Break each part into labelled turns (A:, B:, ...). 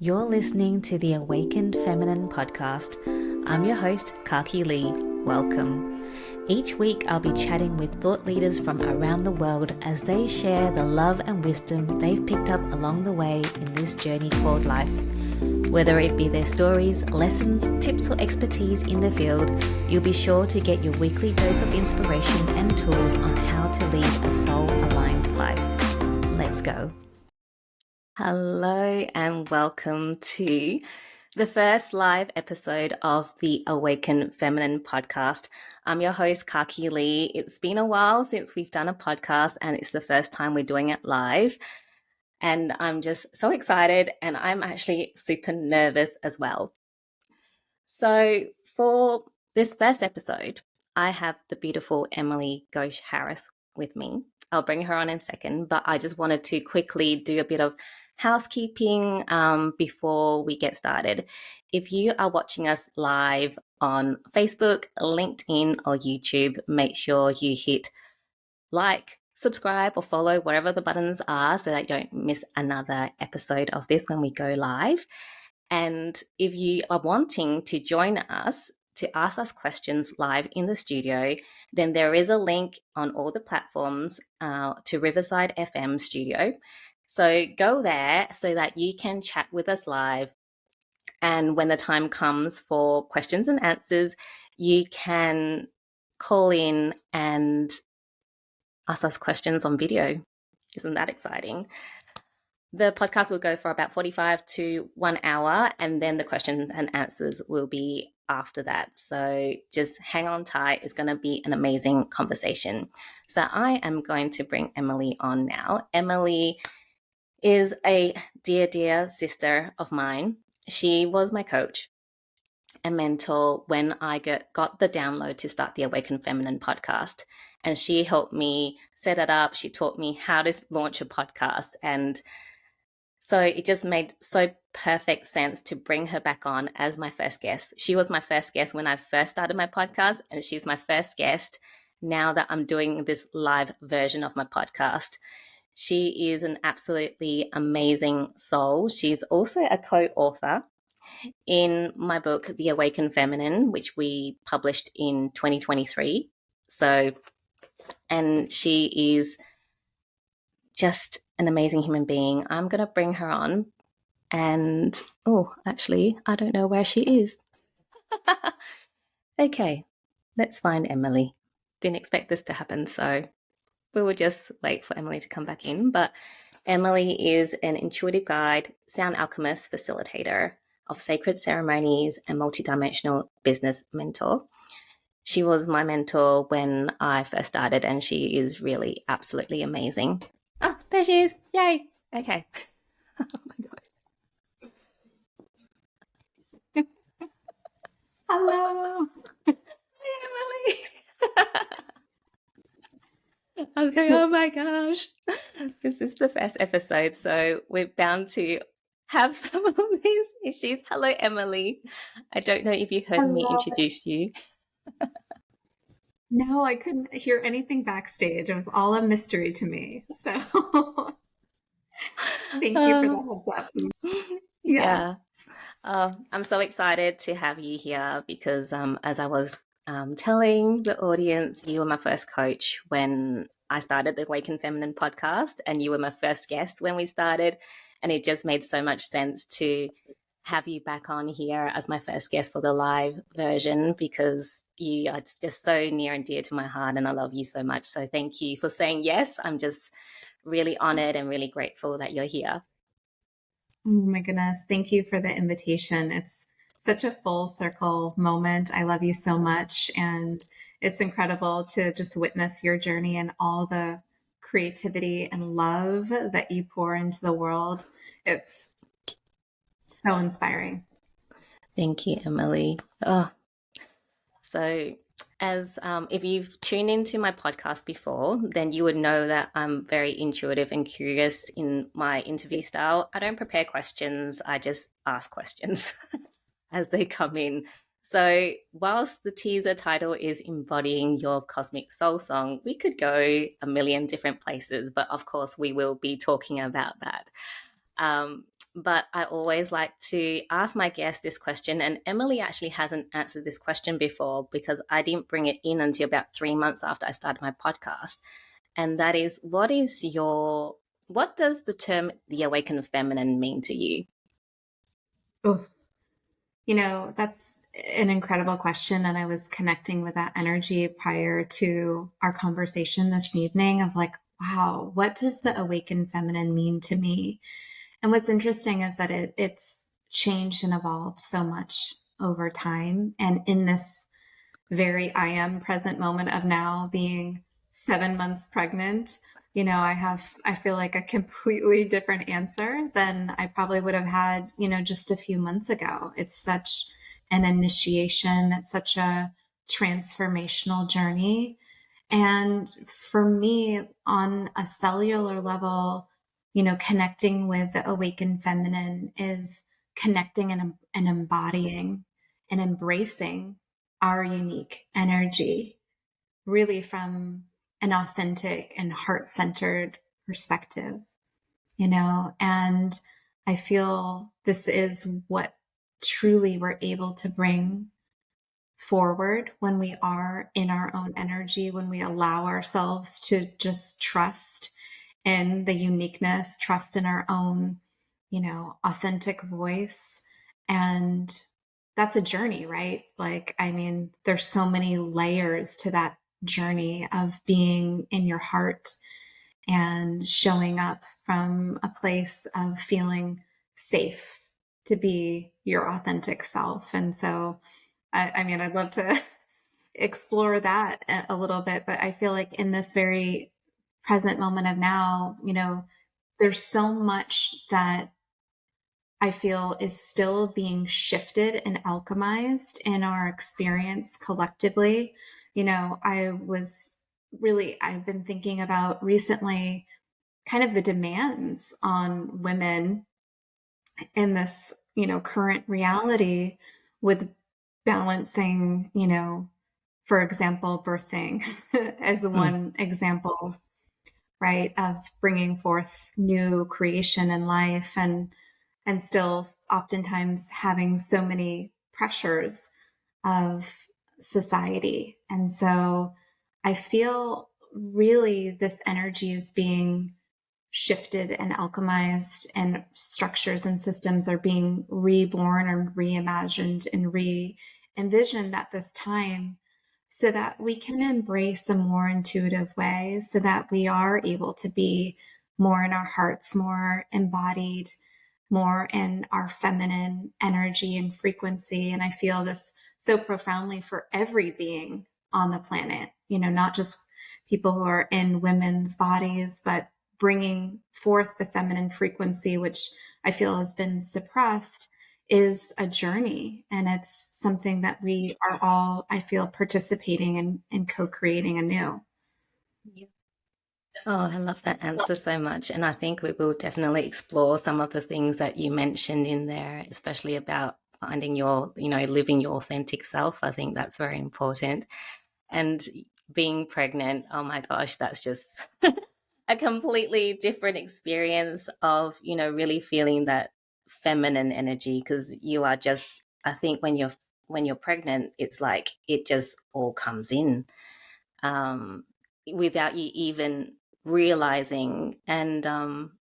A: You're listening to the Awakened Feminine podcast. I'm your host, 𝐄𝐦𝐢𝐥𝐲. Welcome. Each week, I'll be chatting with thought leaders from around the world as they share the love and wisdom they've picked up along the way in this journey called life. Whether it be their stories, lessons, tips, or expertise in the field, you'll be sure to get your weekly dose of inspiration and tools on how to lead a soul-aligned life. Let's go. Hello and welcome to the first live episode of the Awakened Feminine podcast. I'm your host, 𝐄𝐦𝐢𝐥𝐲. It's been a while since we've done a podcast and it's the first time we're doing it live. And I'm just so excited and I'm actually super nervous as well. So for this first episode, I have the beautiful Emily Ghosh with me. I'll bring her on in a second, but I just wanted to quickly do a bit of housekeeping before we get started. If you are watching us live on Facebook, LinkedIn, or YouTube, make sure you hit like, subscribe, or follow wherever the buttons are so that you don't miss another episode of this when we go live. And if you are wanting to join us to ask us questions live in the studio, then there is a link on all the platforms to Riverside FM studio. So go there so that you can chat with us live. And when the time comes for questions and answers, you can call in and ask us questions on video. Isn't that exciting? The podcast will go for about 45 to 1 hour, and then the questions and answers will be after that. So just hang on tight. It's going to be an amazing conversation. So I am going to bring Emily on now. Emily is a dear, dear sister of mine. She was my coach and mentor when I got the download to start the Awakened Feminine podcast. And she helped me set it up. She taught me how to launch a podcast. And so it just made so perfect sense to bring her back on as my first guest. She was my first guest when I first started my podcast, and she's my first guest now that I'm doing this live version of my podcast. She is an absolutely amazing soul. She's also a co-author in my book, The Awakened Feminine, which we published in 2023. And she is just an amazing human being. I'm going to bring her on. And, actually, I don't know where she is. Okay, let's find Emily. Didn't expect this to happen, so we will just wait for Emily to come back in. But Emily is an intuitive guide, sound alchemist, facilitator of sacred ceremonies, and multidimensional business mentor. She was my mentor when I first started, and she is really absolutely amazing. Ah, there she is. Yay. Okay. Oh my God.
B: Hello.
A: Hi, Emily. I was going, oh my gosh. This is the first episode, so we're bound to have some of these issues. Hello, Emily. I don't know if you heard me introduce you.
B: No, I couldn't hear anything backstage. It was all a mystery to me. So thank you for the heads up.
A: Yeah. I'm so excited to have you here because as I was telling the audience, you were my first coach when I started the Awakened Feminine podcast, and you were my first guest when we started. And it just made so much sense to have you back on here as my first guest for the live version because you are just so near and dear to my heart and I love you so much. So thank you for saying yes. I'm just really honored and really grateful that you're here.
B: Oh my goodness. Thank you for the invitation. It's such a full circle moment. I love you so much. And it's incredible to just witness your journey and all the creativity and love that you pour into the world. It's so inspiring.
A: Thank you, Emily. So as if you've tuned into my podcast before, then you would know that I'm very intuitive and curious in my interview style. I don't prepare questions. I just ask questions as they come in. So whilst the teaser title is Embodying Your Cosmic Soul Song, we could go a million different places, but of course we will be talking about that. but I always like to ask my guests this question. And Emily actually hasn't answered this question before because I didn't bring it in until about 3 months after I started my podcast. And that is, what does the term the awakened feminine mean to you?
B: Oh, you know, that's an incredible question. And I was connecting with that energy prior to our conversation this evening of like, wow, what does the awakened feminine mean to me? And what's interesting is that it's changed and evolved so much over time. And in this very I am present moment of now being 7 months pregnant, you know, I feel like a completely different answer than I probably would have had, you know, just a few months ago. It's such an initiation, it's such a transformational journey. And for me, on a cellular level, you know, connecting with the awakened feminine is connecting and embodying and embracing our unique energy, really from an authentic and heart centered perspective, you know, and I feel this is what truly we're able to bring forward when we are in our own energy, when we allow ourselves to just trust in the uniqueness, trust in our own, you know, authentic voice. And that's a journey, right? Like, I mean, there's so many layers to that journey of being in your heart and showing up from a place of feeling safe to be your authentic self. And so, I mean, I'd love to explore that a little bit, but I feel like in this very present moment of now, you know, there's so much that I feel is still being shifted and alchemized in our experience collectively. You know, I've been thinking about recently kind of the demands on women in this, you know, current reality with balancing, you know, for example, birthing as
A: Mm.
B: one example, right, of bringing forth new creation in life and still oftentimes having so many pressures of society. And so I feel really this energy is being shifted and alchemized, and structures and systems are being reborn and reimagined and re-envisioned at this time so that we can embrace a more intuitive way, so that we are able to be more in our hearts, more embodied, more in our feminine energy and frequency. And I feel this so profoundly for every being on the planet, you know, not just people who are in women's bodies, but bringing forth the feminine frequency, which I feel has been suppressed, is a journey. And it's something that we are all, I feel, participating in co-creating anew.
A: Oh, I love that answer so much. And I think we will definitely explore some of the things that you mentioned in there, especially about finding your, living your authentic self. I think that's very important. And being pregnant, oh my gosh, that's just a completely different experience of, really feeling that feminine energy, because you are just, I think when you're pregnant, it's like it just all comes in. Um, Without you even realizing. And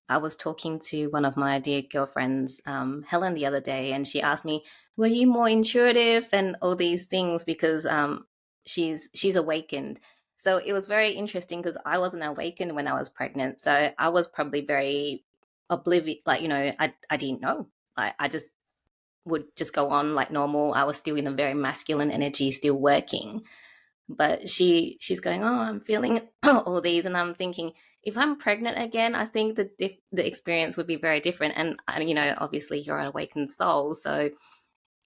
A: I was talking to one of my dear girlfriends, Helen, the other day, and she asked me, "Were you more intuitive and all these things?" Because she's awakened. So it was very interesting because I wasn't awakened when I was pregnant. So I was probably very oblivious, like I didn't know. I just would just go on like normal. I was still in a very masculine energy, still working, but she's going, "Oh, I'm feeling all these," and I'm thinking, if I'm pregnant again, I think the experience would be very different. And obviously you're an awakened soul, so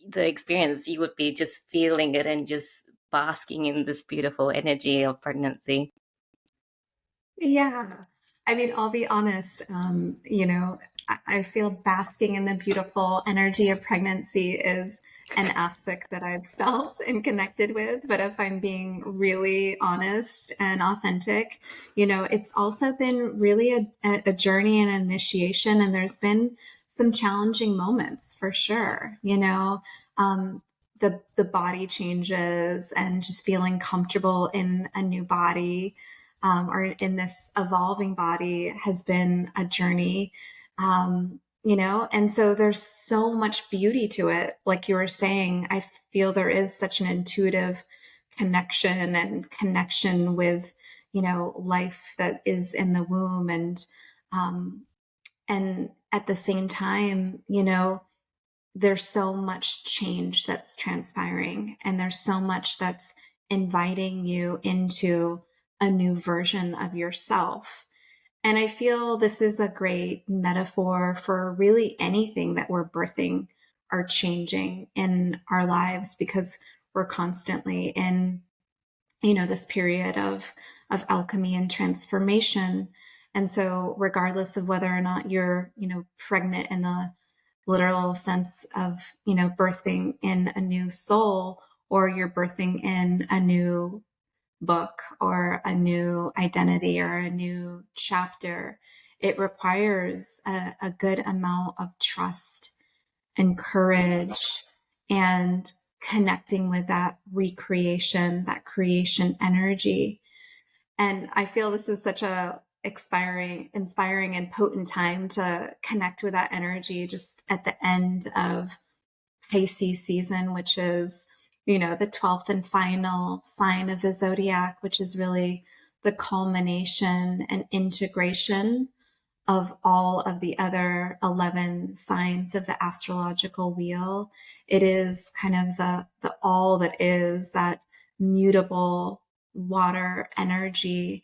A: the experience, you would be just feeling it and just basking in this beautiful energy of pregnancy.
B: Yeah. I mean, I'll be honest, you know, I feel basking in the beautiful energy of pregnancy is an aspect that I've felt and connected with. But if I'm being really honest and authentic, you know, it's also been really a journey and an initiation. And there's been some challenging moments for sure. Um, the body changes and just feeling comfortable in a new body, or in this evolving body has been a journey. And so there's so much beauty to it. Like you were saying, I feel there is such an intuitive connection with, life that is in the womb. And at the same time, there's so much change that's transpiring, and there's so much that's inviting you into a new version of yourself. And I feel this is a great metaphor for really anything that we're birthing or changing in our lives, because we're constantly in, this period of alchemy and transformation. And so regardless of whether or not you're, pregnant in the literal sense of, birthing in a new soul, or you're birthing in a new book or a new identity or a new chapter, it requires a good amount of trust and courage and connecting with that recreation, that creation energy. And I feel this is such a inspiring and potent time to connect with that energy just at the end of Pisces season, which is, the 12th and final sign of the zodiac, which is really the culmination and integration of all of the other 11 signs of the astrological wheel. It is kind of the all that is, that mutable water energy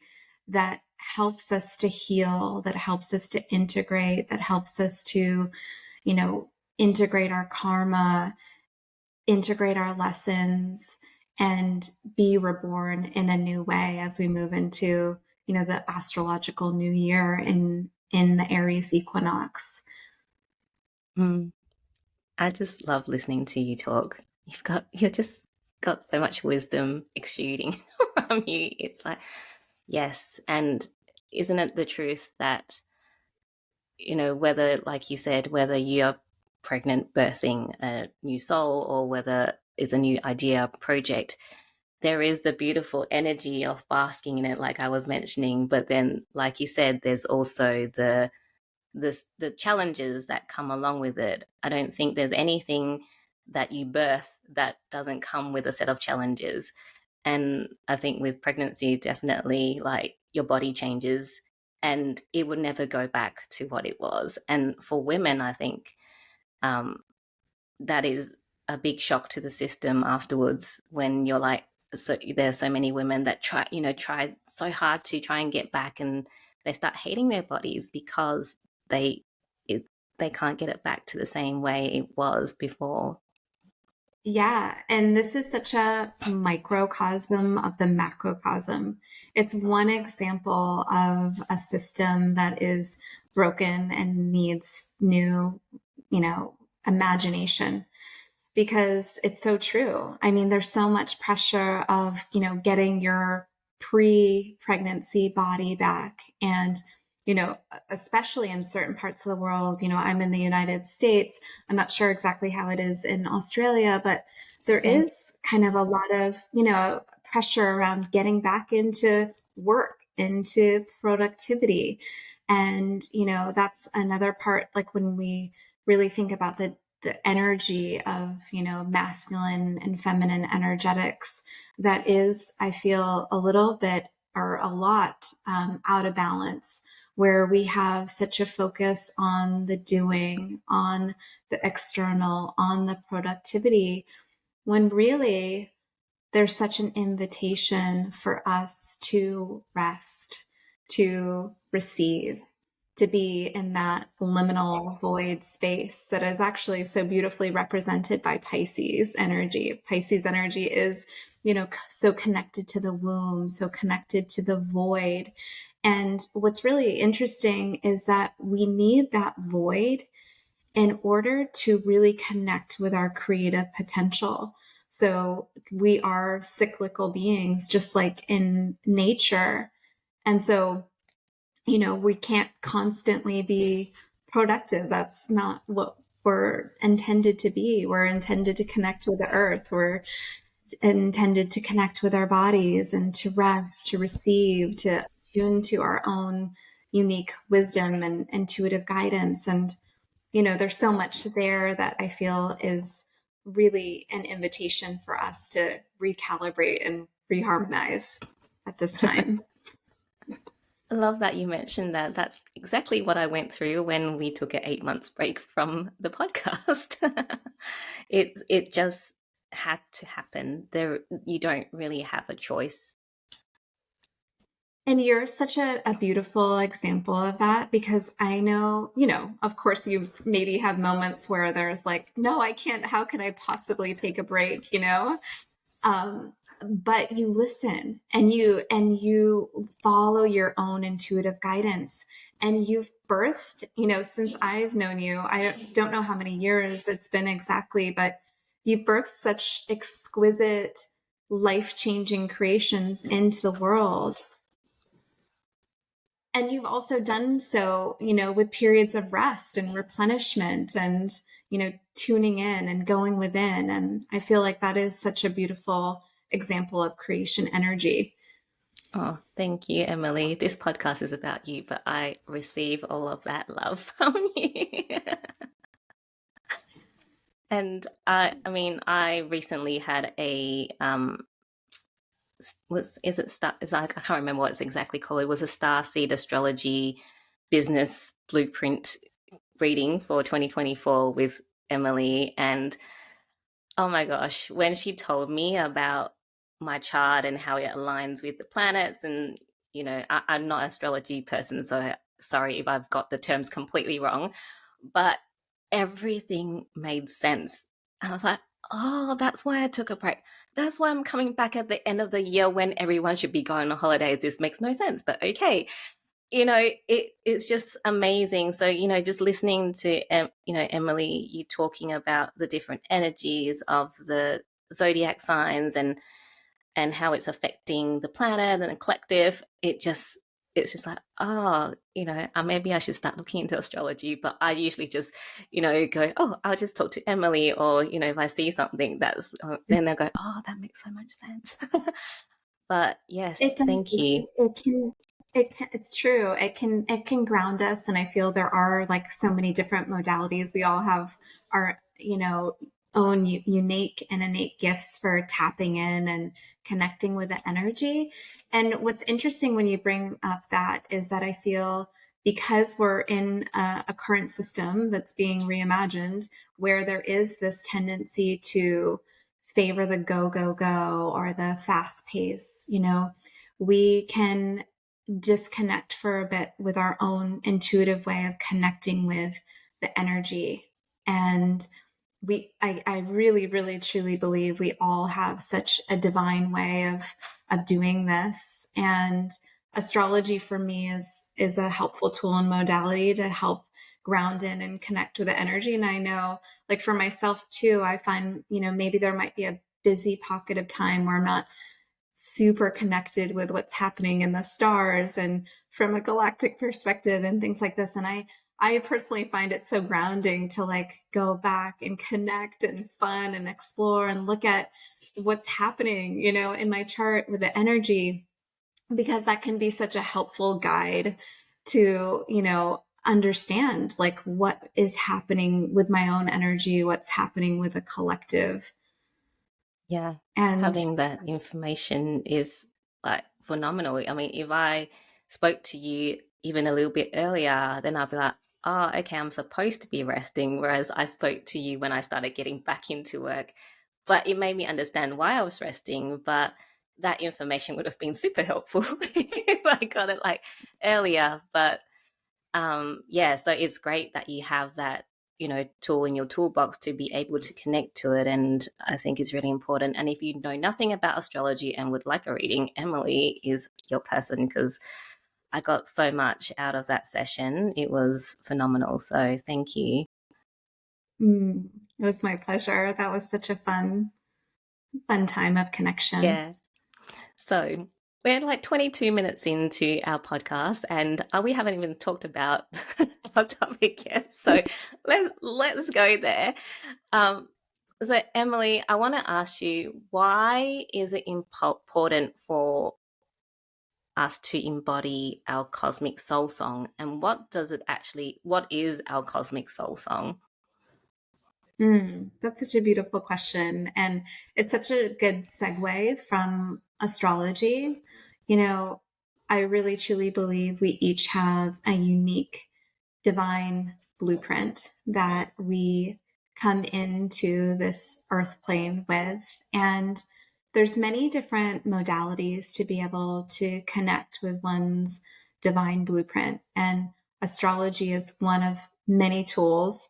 B: that helps us to heal, that helps us to integrate, that helps us to, integrate our karma, integrate our lessons, and be reborn in a new way as we move into, the astrological new year in the Aries equinox.
A: Mm. I just love listening to you talk. You're just got so much wisdom exuding from you. It's like, yes. And isn't it the truth that, whether, like you said, whether you're pregnant, birthing a new soul, or whether it's a new idea, project, there is the beautiful energy of basking in it, like I was mentioning. But then, like you said, there's also the challenges that come along with it. I don't think there's anything that you birth that doesn't come with a set of challenges. And I think with pregnancy, definitely, like, your body changes and it would never go back to what it was. And for women, I think um, that is a big shock to the system afterwards, when you're like, so there are so many women that try so hard to try and get back, and they start hating their bodies because they they can't get it back to the same way it was before.
B: Yeah, and this is such a microcosm of the macrocosm. It's one example of a system that is broken and needs new, imagination, because it's so true. I mean, there's so much pressure of, getting your pre-pregnancy body back. And, especially in certain parts of the world, I'm in the United States. I'm not sure exactly how it is in Australia, but there
A: Same.
B: is kind of a lot of, pressure around getting back into work, into productivity. And, that's another part, like when we really think about the energy of, masculine and feminine energetics, that is, I feel, a little bit or a lot out of balance, where we have such a focus on the doing, on the external, on the productivity, when really there's such an invitation for us to rest, to receive, to be in that liminal void space that is actually so beautifully represented by Pisces energy. Pisces energy is, so connected to the womb, so connected to the void. And what's really interesting is that we need that void in order to really connect with our creative potential. So we are cyclical beings, just like in nature. And so, we can't constantly be productive. That's not what we're intended to be. We're intended to connect with the earth. We're intended to connect with our bodies and to rest, to receive, to tune to our own unique wisdom and intuitive guidance. And, there's so much there that I feel is really an invitation for us to recalibrate and reharmonize at this time.
A: I love that you mentioned that. That's exactly what I went through when we took an 8 months break from the podcast. It just had to happen. You don't really have a choice.
B: And you're such a beautiful example of that, because I know, of course you maybe have moments where there's like, no, I can't, how can I possibly take a break, but you listen and you follow your own intuitive guidance, and you've birthed, since I've known you, I don't know how many years it's been exactly, but you birthed such exquisite, life-changing creations into the world. And you've also done so, with periods of rest and replenishment and, tuning in and going within. And I feel like that is such a beautiful example of creation energy.
A: Oh, thank you, Emily. This podcast is about you, but I receive all of that love from you. And I recently had a I can't remember what it's exactly called. It was a star seed astrology business blueprint reading for 2024 with Emily, and oh my gosh, when she told me about my chart and how it aligns with the planets, and I'm not an astrology person, so sorry if I've got the terms completely wrong, but everything made sense. And I was like, oh, that's why I took a break. That's why I'm coming back at the end of the year when everyone should be going on holidays. This makes no sense, but okay. It's just amazing. So, just listening to, Emily, you talking about the different energies of the zodiac signs and how it's affecting the planet and the collective, it's just like, oh, maybe I should start looking into astrology. But I usually just, go, oh, I'll just talk to Emily, or, if I see something then they'll go, oh, that makes so much sense. But yes, thank you.
B: It's true. It can ground us. And I feel there are like so many different modalities. We all have our, own unique and innate gifts for tapping in and connecting with the energy. And what's interesting when you bring up that is that I feel, because we're in a current system that's being reimagined, where there is this tendency to favor the go, go, go, or the fast pace, we can disconnect for a bit with our own intuitive way of connecting with the energy. And I really, really, truly believe we all have such a divine way of doing this. And astrology for me is a helpful tool and modality to help ground in and connect with the energy. And I know, like for myself too, I find, maybe there might be a busy pocket of time where I'm not super connected with what's happening in the stars and from a galactic perspective and things like this. And I personally find it so grounding to like go back and connect and fun and explore and look at what's happening, in my chart with the energy, because that can be such a helpful guide to, understand like what is happening with my own energy, what's happening with the collective.
A: Yeah.
B: And
A: having that information is like phenomenal. I mean, if I spoke to you even a little bit earlier, then I'd be like, oh, okay, I'm supposed to be resting. Whereas I spoke to you when I started getting back into work, but it made me understand why I was resting. But that information would have been super helpful if I got it like earlier. But yeah, so it's great that you have that, tool in your toolbox to be able to connect to it. And I think it's really important. And if you know nothing about astrology and would like a reading, Emily is your person, because I got so much out of that session. It was phenomenal. So thank you.
B: it was my pleasure. That was such a fun time of connection.
A: Yeah. So We're like 22 minutes into our podcast, and we haven't even talked about our topic yet. So let's go there. Um, so Emily, I want to ask you, why is it important for us to embody our cosmic soul song, and what is our cosmic soul song?
B: That's such a beautiful question. And it's such a good segue from astrology. You know, I really truly believe we each have a unique divine blueprint that we come into this earth plane with. And there's many different modalities to be able to connect with one's divine blueprint. And astrology is one of many tools.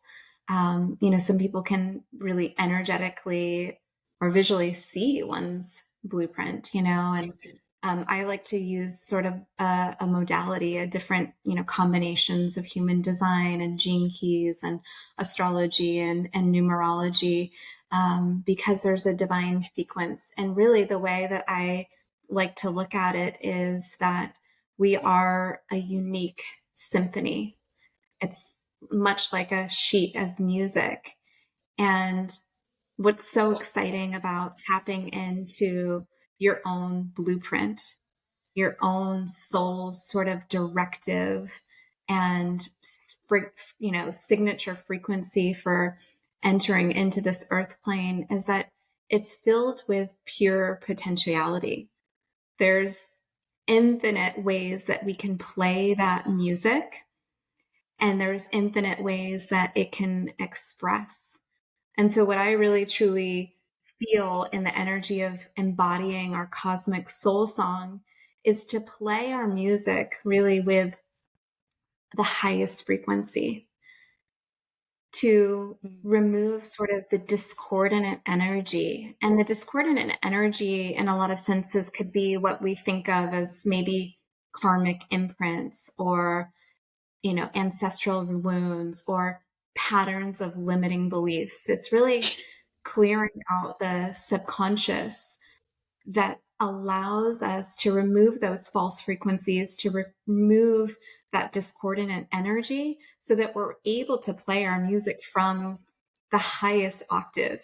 B: Some people can really energetically or visually see one's blueprint, and I like to use sort of a modality, a different, combinations of human design and gene keys and astrology and numerology, because there's a divine sequence. And really, the way that I like to look at it is that we are a unique symphony. It's much like a sheet of music. And what's so exciting about tapping into your own blueprint, your own soul's sort of directive and signature frequency for entering into this earth plane is that it's filled with pure potentiality. There's infinite ways that we can play that music, and there's infinite ways that it can express. And so what I really truly feel in the energy of embodying our cosmic soul song is to play our music really with the highest frequency, to remove sort of the discordant energy. And the discordant energy in a lot of senses could be what we think of as maybe karmic imprints or, ancestral wounds or patterns of limiting beliefs. It's really clearing out the subconscious that allows us to remove those false frequencies, to remove that discordant energy so that we're able to play our music from the highest octave.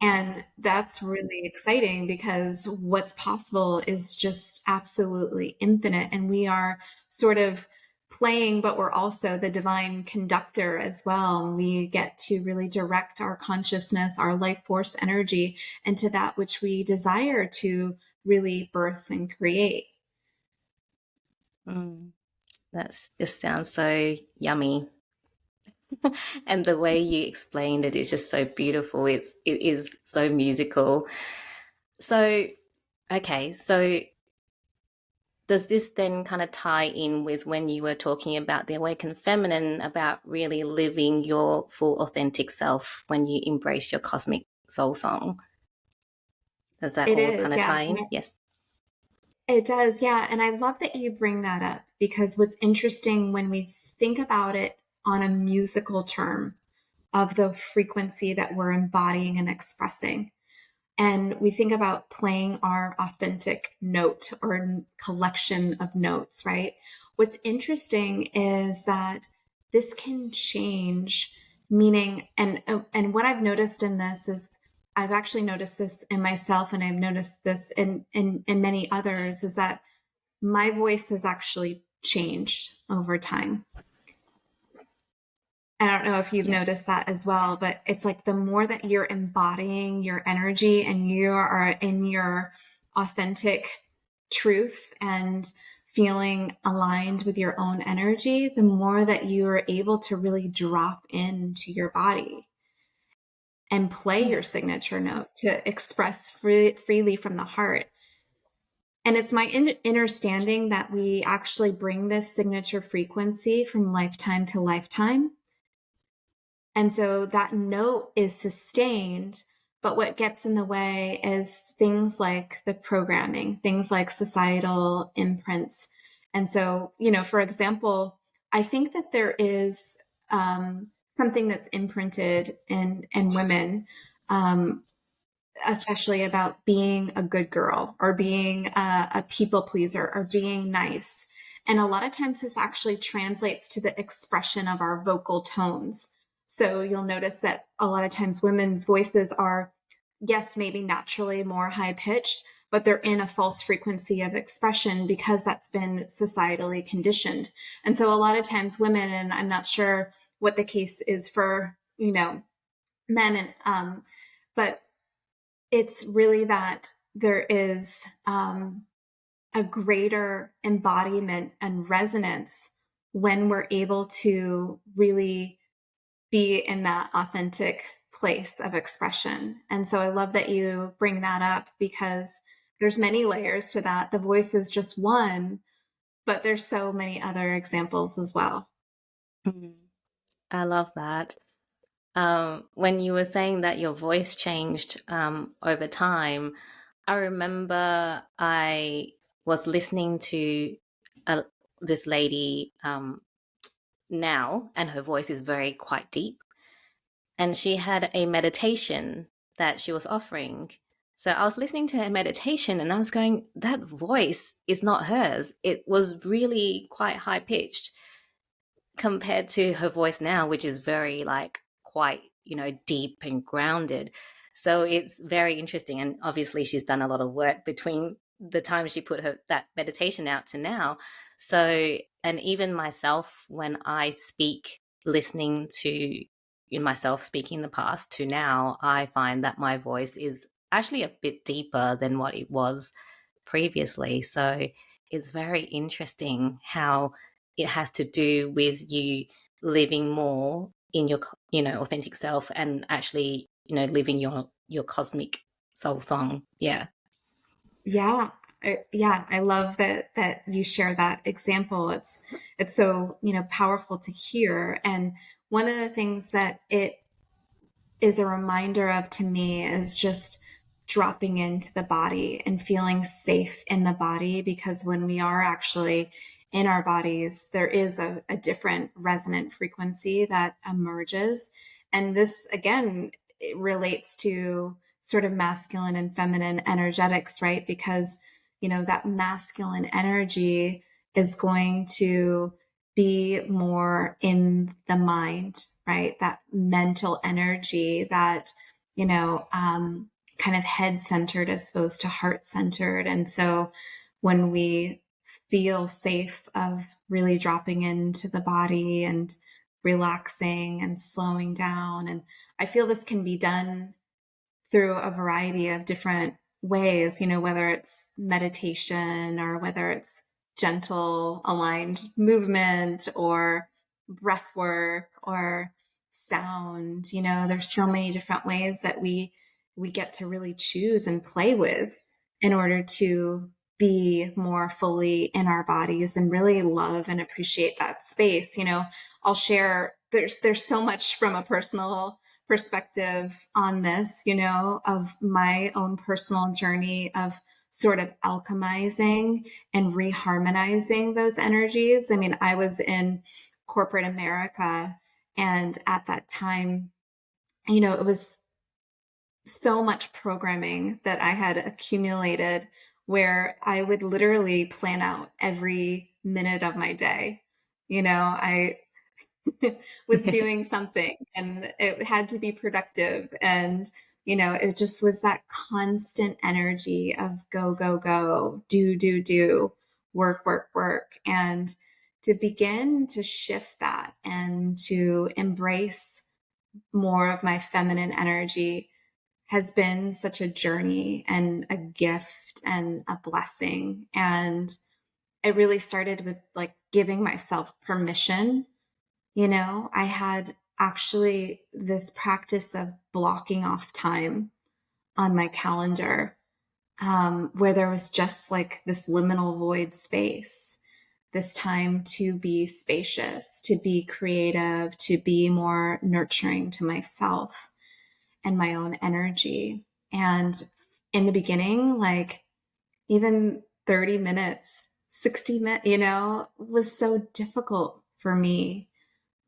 B: And that's really exciting because what's possible is just absolutely infinite. And we are sort of playing, but we're also the divine conductor as well. And we get to really direct our consciousness, our life force energy into that which we desire to really birth and create.
A: That just sounds so yummy. And the way you explained it is just so beautiful. It is so musical. So, okay, so does this then kind of tie in with when you were talking about the awakened feminine, about really living your full authentic self when you embrace your cosmic soul song? Does that
B: It
A: all kind
B: is,
A: of
B: yeah.
A: tie in? Yes.
B: It does, yeah. And I love that you bring that up because what's interesting when we think about it on a musical term of the frequency that we're embodying and expressing, and we think about playing our authentic note or collection of notes, right? What's interesting is that this can change meaning. And what I've noticed in this is I've actually noticed this in myself, and I've noticed this in many others, is that my voice has actually changed over time. I don't know if you've noticed that as well, but it's like the more that you're embodying your energy and you are in your authentic truth and feeling aligned with your own energy, the more that you are able to really drop into your body and play your signature note to express freely from the heart. And it's my understanding that we actually bring this signature frequency from lifetime to lifetime. And so that note is sustained, but what gets in the way is things like the programming, things like societal imprints. And so, for example, I think that there is something that's imprinted in women, especially about being a good girl or being a people pleaser or being nice. And a lot of times this actually translates to the expression of our vocal tones. So you'll notice that a lot of times women's voices are, yes, maybe naturally more high pitched, but they're in a false frequency of expression because that's been societally conditioned. And so a lot of times women, and I'm not sure what the case is for, men, but it's really that there is a greater embodiment and resonance when we're able to really be in that authentic place of expression. And so I love that you bring that up, because there's many layers to that. The voice is just one, but there's so many other examples as well.
A: Mhm. I love that. When you were saying that your voice changed over time, I remember I was listening to uh, this lady now, and her voice is very quite deep. And she had a meditation that she was offering. So I was listening to her meditation and I was going, that voice is not hers. It was really quite high pitched compared to her voice now, which is very like quite, deep and grounded. So it's very interesting. And obviously she's done a lot of work between the time she put that meditation out to now. So, and even myself, when I speak, listening to myself speaking in the past to now, I find that my voice is actually a bit deeper than what it was previously. So it's very interesting how it has to do with you living more in your authentic self, and actually living your cosmic soul song. Yeah.
B: Yeah. I love that you share that example. It's so, powerful to hear. And one of the things that it is a reminder of to me is just dropping into the body and feeling safe in the body, because when we are actually in our bodies, there is a different resonant frequency that emerges. And this, again, it relates to sort of masculine and feminine energetics, right? Because, that masculine energy is going to be more in the mind, right? That mental energy, that, kind of head centered as opposed to heart centered. And so when we feel safe of really dropping into the body and relaxing and slowing down, and I feel this can be done through a variety of different ways, whether it's meditation or whether it's gentle, aligned movement or breath work or sound. There's so many different ways that we get to really choose and play with in order to be more fully in our bodies and really love and appreciate that space. I'll share, there's so much from a personal perspective on this, of my own personal journey of sort of alchemizing and reharmonizing those energies. I mean, I was in corporate America, and at that time, it was so much programming that I had accumulated where I would literally plan out every minute of my day. I was doing something and it had to be productive. And, it just was that constant energy of go, go, go, do, work, work, work. And to begin to shift that and to embrace more of my feminine energy has been such a journey and a gift and a blessing. And it really started with like giving myself permission. I had actually this practice of blocking off time on my calendar, where there was just like this liminal void space, this time to be spacious, to be creative, to be more nurturing to myself and my own energy. And in the beginning, like even 30 minutes, 60 minutes, was so difficult for me,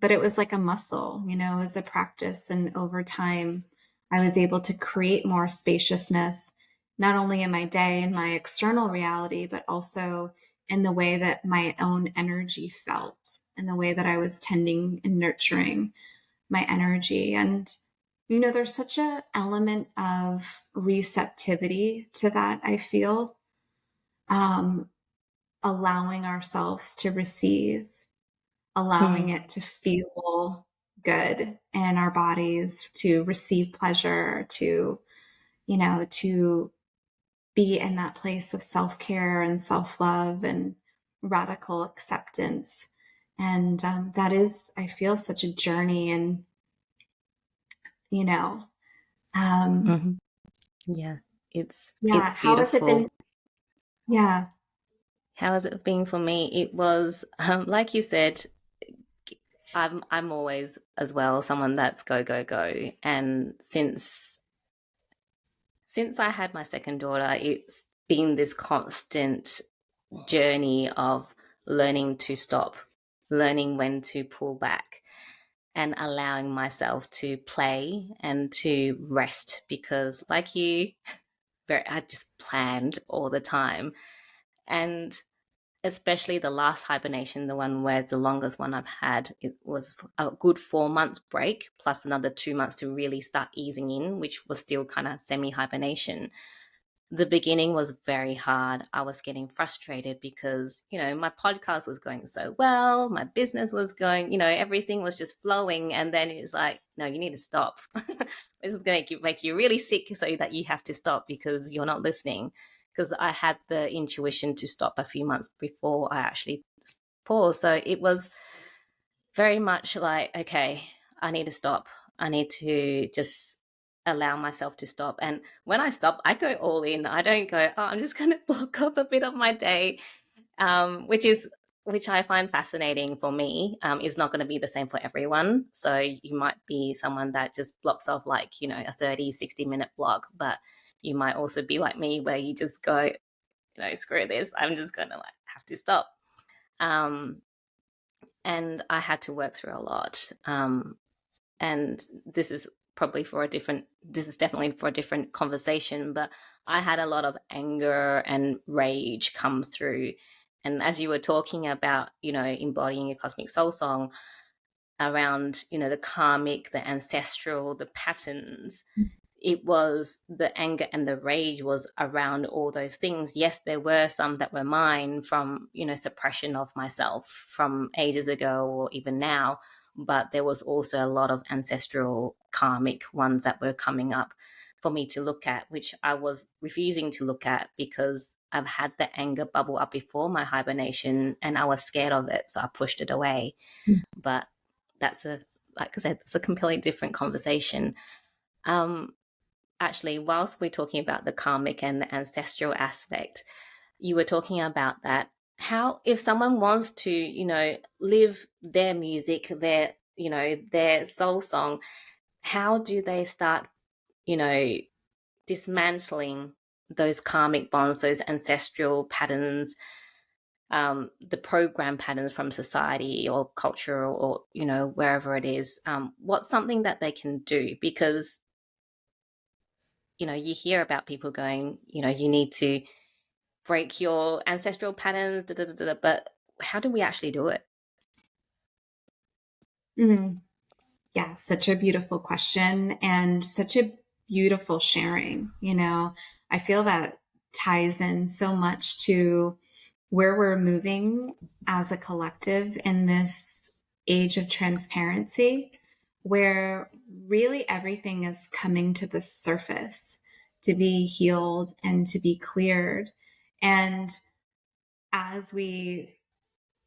B: but it was like a muscle, it was a practice. And over time, I was able to create more spaciousness, not only in my day and my external reality, but also in the way that my own energy felt, and the way that I was tending and nurturing my energy. And, there's such a element of receptivity to that, I feel, um, allowing ourselves to receive, allowing
A: Mm.
B: it to feel good in our bodies, to receive pleasure, to be in that place of self-care and self-love and radical acceptance. And that is, I feel, such a journey. And, you know, um,
A: Hmm. Yeah,
B: yeah,
A: it's
B: how has it been?
A: beautiful.
B: Yeah.
A: How has it been for me? It was like you said, I'm always as well someone that's go go go, and since I had my second daughter, it's been this constant journey of learning to stop, learning when to pull back, and allowing myself to play and to rest because, like you, I just planned all the time. And especially the last hibernation, the one where the longest one I've had, it was a good 4 months break plus another 2 months to really start easing in, which was still kind of semi hibernation. The beginning was very hard. I was getting frustrated because, my podcast was going so well, my business was going, everything was just flowing. And then it's like, no, you need to stop. This is going to make you really sick so that you have to stop because you're not listening. Because I had the intuition to stop a few months before I actually paused. So it was very much like, okay, I need to stop. I need to just allow myself to stop. And when I stop, I go all in. I don't go, oh, I'm just going to block off a bit of my day, which I find fascinating for me. Is not going to be the same for everyone. So you might be someone that just blocks off like, a 30, 60-minute block, but you might also be like me where you just go, screw this. I'm just going to have to stop. Um, and I had to work through a lot. And this is this is definitely for a different conversation, but I had a lot of anger and rage come through. And as you were talking about, embodying your cosmic soul song around, the karmic, the ancestral, the patterns, it was the anger and the rage was around all those things. Yes, there were some that were mine from, suppression of myself from ages ago or even now, but there was also a lot of ancestral karmic ones that were coming up for me to look at, which I was refusing to look at because I've had the anger bubble up before my hibernation and I was scared of it, so I pushed it away. But that's like I said, it's a completely different conversation. um Actually, whilst we're talking about the karmic and the ancestral aspect, you were talking about that. How, if someone wants to, live their music, their soul song, how do they start, you know, dismantling those karmic bonds, those ancestral patterns, the program patterns from society or culture or, wherever it is? What's something that they can do? Because you hear about people going, you need to break your ancestral patterns, da, da, da, da, but how do we actually do it?
B: Mm. Yeah, such a beautiful question and such a beautiful sharing. I feel that ties in so much to where we're moving as a collective in this age of transparency, where really everything is coming to the surface to be healed and to be cleared. And as we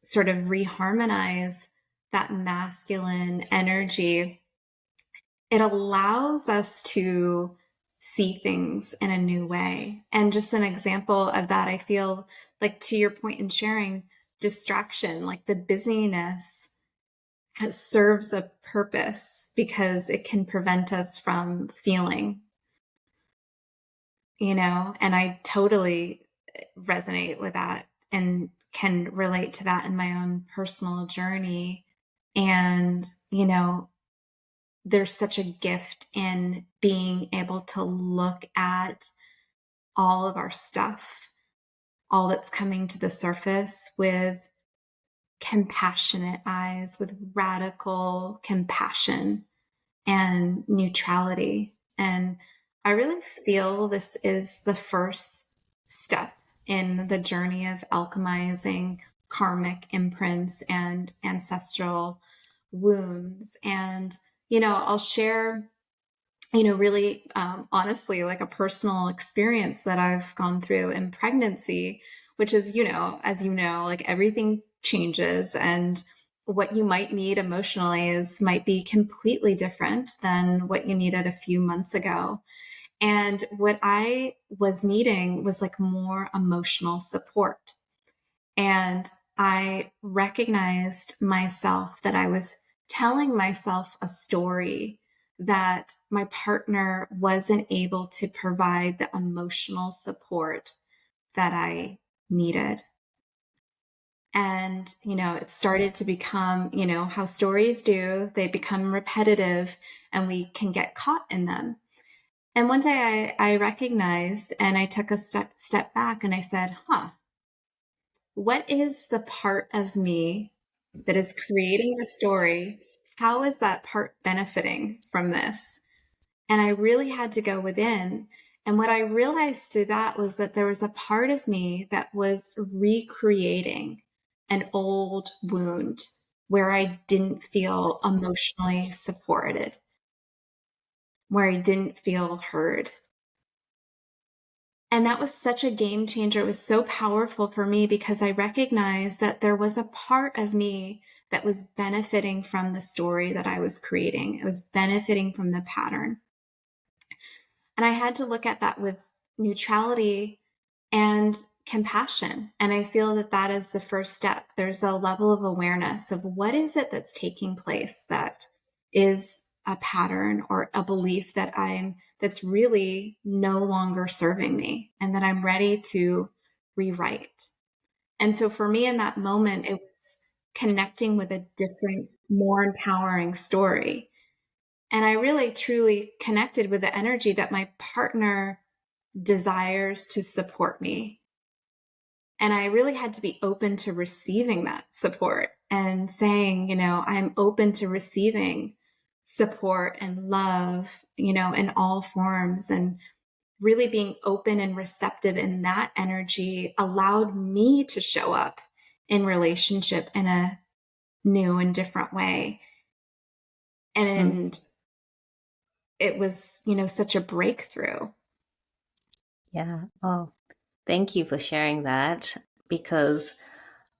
B: sort of reharmonize that masculine energy, it allows us to see things in a new way. And just an example of that, I feel like, to your point in sharing, distraction, like the busyness serves a purpose because it can prevent us from feeling, and I totally resonate with that and can relate to that in my own personal journey. And, there's such a gift in being able to look at all of our stuff, all that's coming to the surface with compassionate eyes, with radical compassion and neutrality. And I really feel this is the first step in the journey of alchemizing karmic imprints and ancestral wounds. And, I'll share, really honestly, like a personal experience that I've gone through in pregnancy, which is, as you know, like everything changes, and what you might need emotionally might be completely different than what you needed a few months ago. And what I was needing was like more emotional support. And I recognized myself that I was telling myself a story that my partner wasn't able to provide the emotional support that I needed. And, it started to become, how stories do, they become repetitive and we can get caught in them. And one day I recognized, and I took a step back, and I said, what is the part of me that is creating the story? How is that part benefiting from this? And I really had to go within. And what I realized through that was that there was a part of me that was recreating an old wound where I didn't feel emotionally supported, where I didn't feel heard. And that was such a game changer. It was so powerful for me because I recognized that there was a part of me that was benefiting from the story that I was creating. It was benefiting from the pattern. And I had to look at that with neutrality and compassion. And I feel that that is the first step. There's a level of awareness of what is it that's taking place that is a pattern or a belief that's really no longer serving me, and that I'm ready to rewrite. And so for me in that moment, it was connecting with a different, more empowering story. And I really truly connected with the energy that my partner desires to support me. And I really had to be open to receiving that support and saying, I'm open to receiving support and love, in all forms. And really being open and receptive in that energy allowed me to show up in relationship in a new and different way. And it was, such a breakthrough.
A: Yeah. Oh, thank you for sharing that, because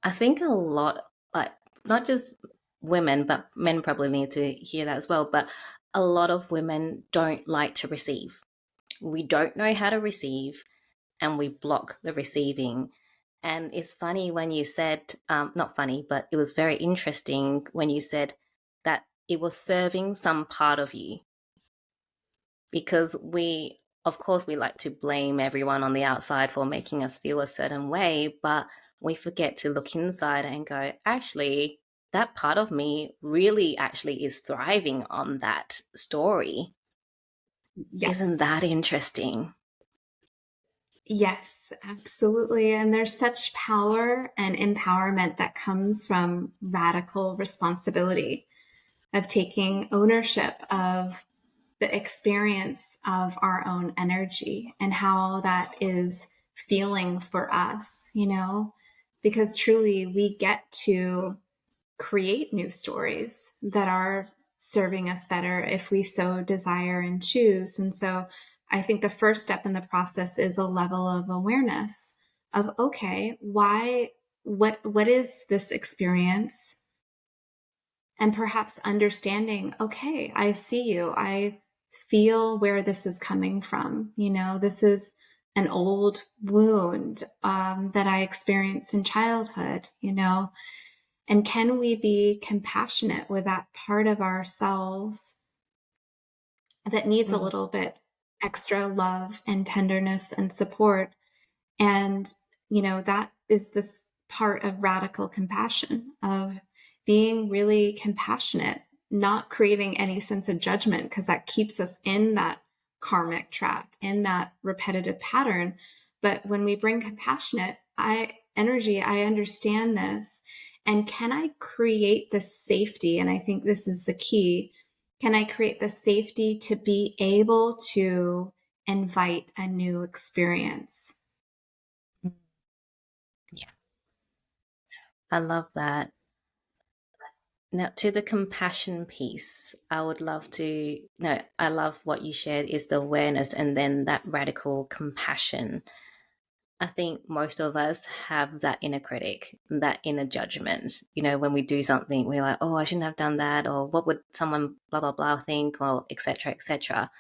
A: I think a lot, like, not just women, but men probably need to hear that as well. But a lot of women don't like to receive. We don't know how to receive, and we block the receiving. And it's funny when you said, not funny, but it was very interesting when you said that it was serving some part of you, because of course, we like to blame everyone on the outside for making us feel a certain way, but we forget to look inside and go, actually, that part of me really actually is thriving on that story.
B: Yes.
A: Isn't that interesting?
B: Yes, absolutely. And there's such power and empowerment that comes from radical responsibility, of taking ownership of the experience of our own energy and how that is feeling for us, because truly we get to create new stories that are serving us better if we so desire and choose. And so I think the first step in the process is a level of awareness of, okay, what is this experience? And perhaps understanding, okay, I see you. I feel where this is coming from. This is an old wound that I experienced in childhood, and can we be compassionate with that part of ourselves that needs a little bit extra love and tenderness and support? And, that is this part of radical compassion, of being really compassionate, not creating any sense of judgment, because that keeps us in that karmic trap, in that repetitive pattern. But when we bring compassionate energy, I understand this. And can I create the safety? And I think this is the key. Can I create the safety to be able to invite a new experience?
A: Yeah. I love that. Now, to the compassion piece, I would love to. No, I love what you shared is the awareness and then that radical compassion. I think most of us have that inner critic, that inner judgment. You know, when we do something, we're like, oh, I shouldn't have done that, or what would someone blah, blah, blah think, or etc., etc.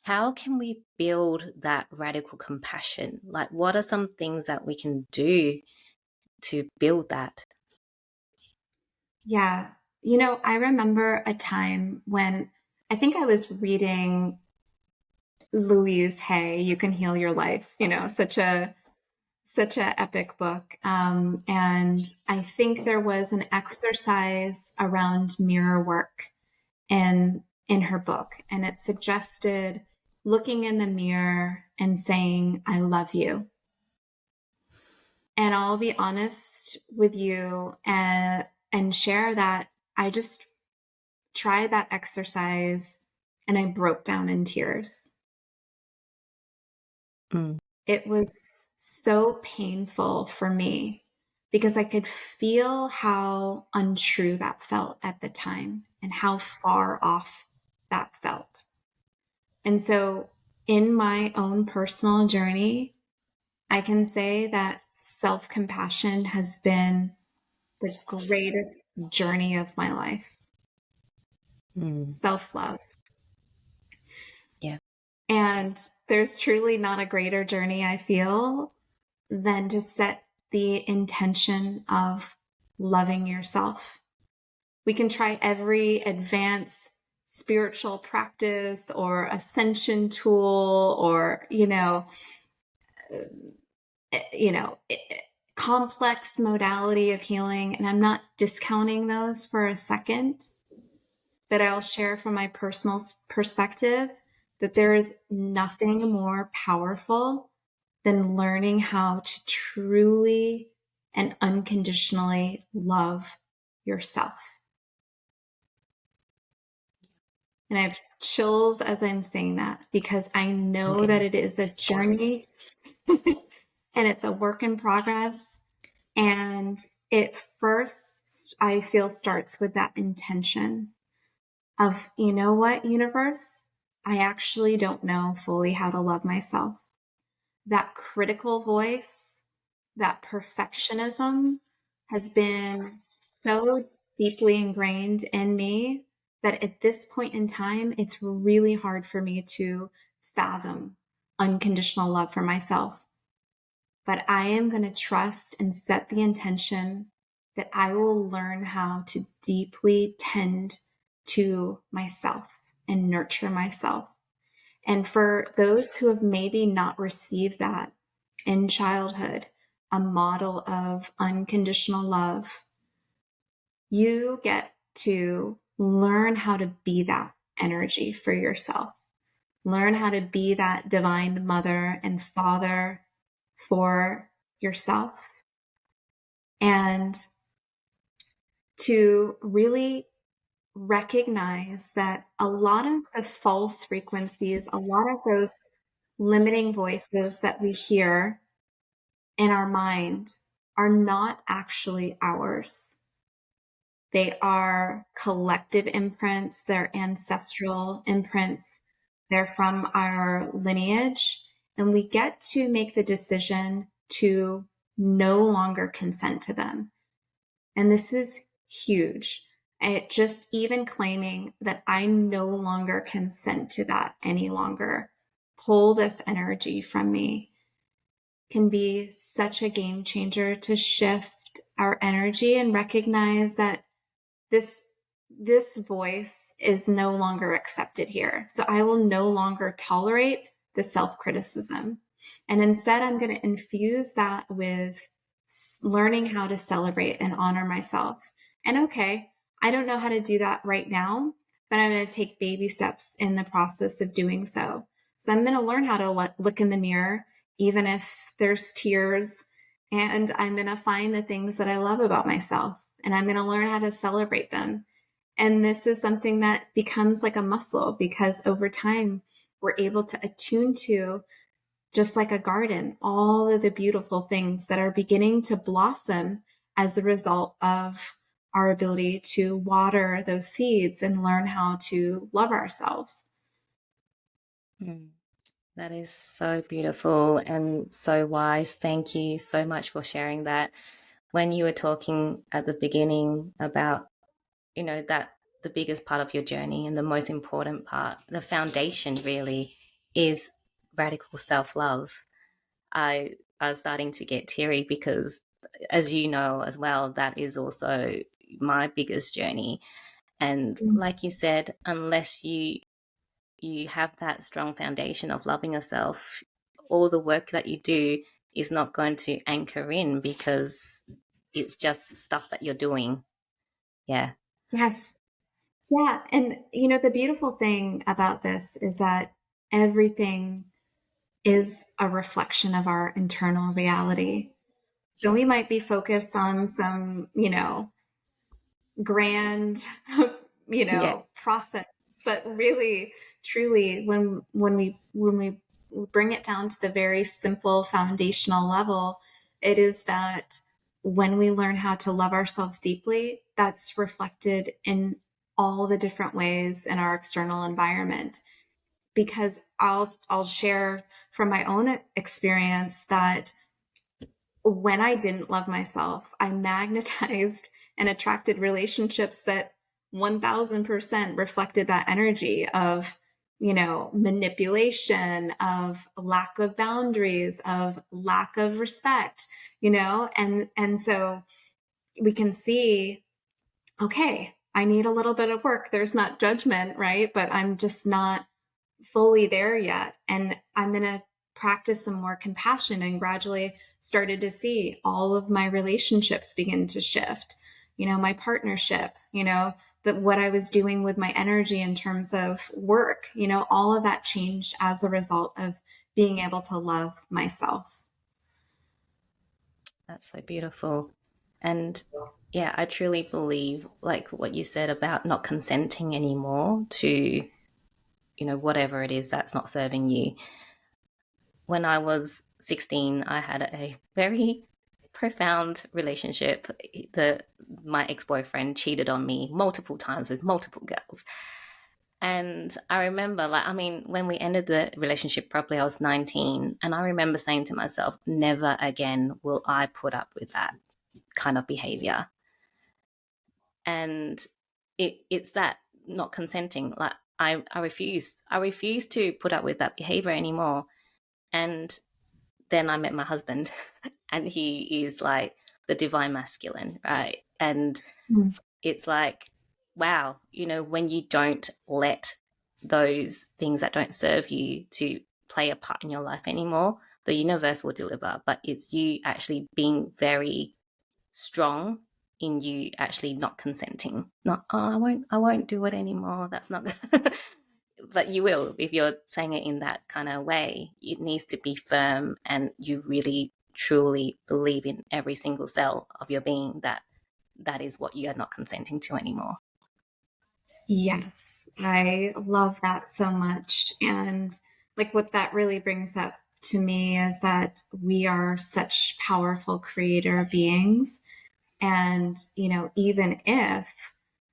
A: How can we build that radical compassion? Like, what are some things that we can do to build that?
B: Yeah. I remember a time when I think I was reading Louise Hay, You Can Heal Your Life, such a epic book. And I think there was an exercise around mirror work in her book, and it suggested looking in the mirror and saying, I love you. And I'll be honest with you and share that I just tried that exercise and I broke down in tears.
A: Mm.
B: It was so painful for me because I could feel how untrue that felt at the time and how far off that felt. And so, in my own personal journey, I can say that self compassion has been the greatest journey of my life.
A: Mm.
B: Self love.
A: Yeah.
B: And there's truly not a greater journey, I feel, than to set the intention of loving yourself. We can try every advanced spiritual practice or ascension tool or, complex modality of healing. And I'm not discounting those for a second, but I'll share from my personal perspective that there is nothing more powerful than learning how to truly and unconditionally love yourself. And I have chills as I'm saying that because I know that it is a journey and it's a work in progress. And it first, I feel, starts with that intention of, you know what, universe? I actually don't know fully how to love myself. That critical voice, that perfectionism has been so deeply ingrained in me that at this point in time, it's really hard for me to fathom unconditional love for myself. But I am going to trust and set the intention that I will learn how to deeply tend to myself and nurture myself. And for those who have maybe not received that in childhood, a model of unconditional love, you get to learn how to be that energy for yourself. Learn how to be that divine mother and father for yourself. And to really recognize that a lot of the false frequencies, a lot of those limiting voices that we hear in our mind are not actually ours. They are collective imprints, they're ancestral imprints, they're from our lineage, and we get to make the decision to no longer consent to them. And this is huge. It just even claiming that I no longer consent to that any longer, pull this energy from me, can be such a game changer to shift our energy and recognize that this voice is no longer accepted here. So I will no longer tolerate the self-criticism. And instead, I'm going to infuse that with learning how to celebrate and honor myself. And okay, I don't know how to do that right now, but I'm going to take baby steps in the process of doing so. So I'm going to learn how to look in the mirror, even if there's tears, and I'm going to find the things that I love about myself, and I'm going to learn how to celebrate them. And this is something that becomes like a muscle, because over time we're able to attune to, just like a garden, all of the beautiful things that are beginning to blossom as a result of our ability to water those seeds and learn how to love ourselves.
A: That is so beautiful and so wise. Thank you so much for sharing that. When you were talking at the beginning about, that the biggest part of your journey and the most important part, the foundation really is radical self-love. I was starting to get teary because, as you know as well, that is also my biggest journey. And like you said, unless you have that strong foundation of loving yourself, all the work that you do is not going to anchor in, because it's just stuff that you're doing. Yeah.
B: Yes. Yeah. And, the beautiful thing about this is that everything is a reflection of our internal reality. So we might be focused on some, grand,
A: Yeah.
B: process, but really, truly, when we bring it down to the very simple foundational level, it is that when we learn how to love ourselves deeply, that's reflected in all the different ways in our external environment. Because I'll share from my own experience that when I didn't love myself, I magnetized and attracted relationships that 1000% reflected that energy of, manipulation, of lack of boundaries, of lack of respect, and so we can see, okay, I need a little bit of work. There's not judgment, right? But I'm just not fully there yet. And I'm going to practice some more compassion, and gradually started to see all of my relationships begin to shift. My partnership, that what I was doing with my energy in terms of work, all of that changed as a result of being able to love myself.
A: That's so beautiful. And yeah, I truly believe, like what you said about not consenting anymore to, whatever it is that's not serving you. When I was 16, I had a very profound relationship. My ex-boyfriend cheated on me multiple times with multiple girls. And I remember, when we ended the relationship properly, I was 19. And I remember saying to myself, never again will I put up with that kind of behavior. And it's that not consenting. Like I refuse to put up with that behavior anymore. And then I met my husband, and he is like the divine masculine, right? And it's like, wow, when you don't let those things that don't serve you to play a part in your life anymore, the universe will deliver. But it's you actually being very strong in you actually not consenting. Not, oh, I won't do it anymore. That's not but you will if you're saying it in that kind of way. It needs to be firm, and you really truly believe in every single cell of your being that that is what you are not consenting to anymore.
B: Yes, I love that so much. And like what that really brings up to me is that we are such powerful creator beings. And, even if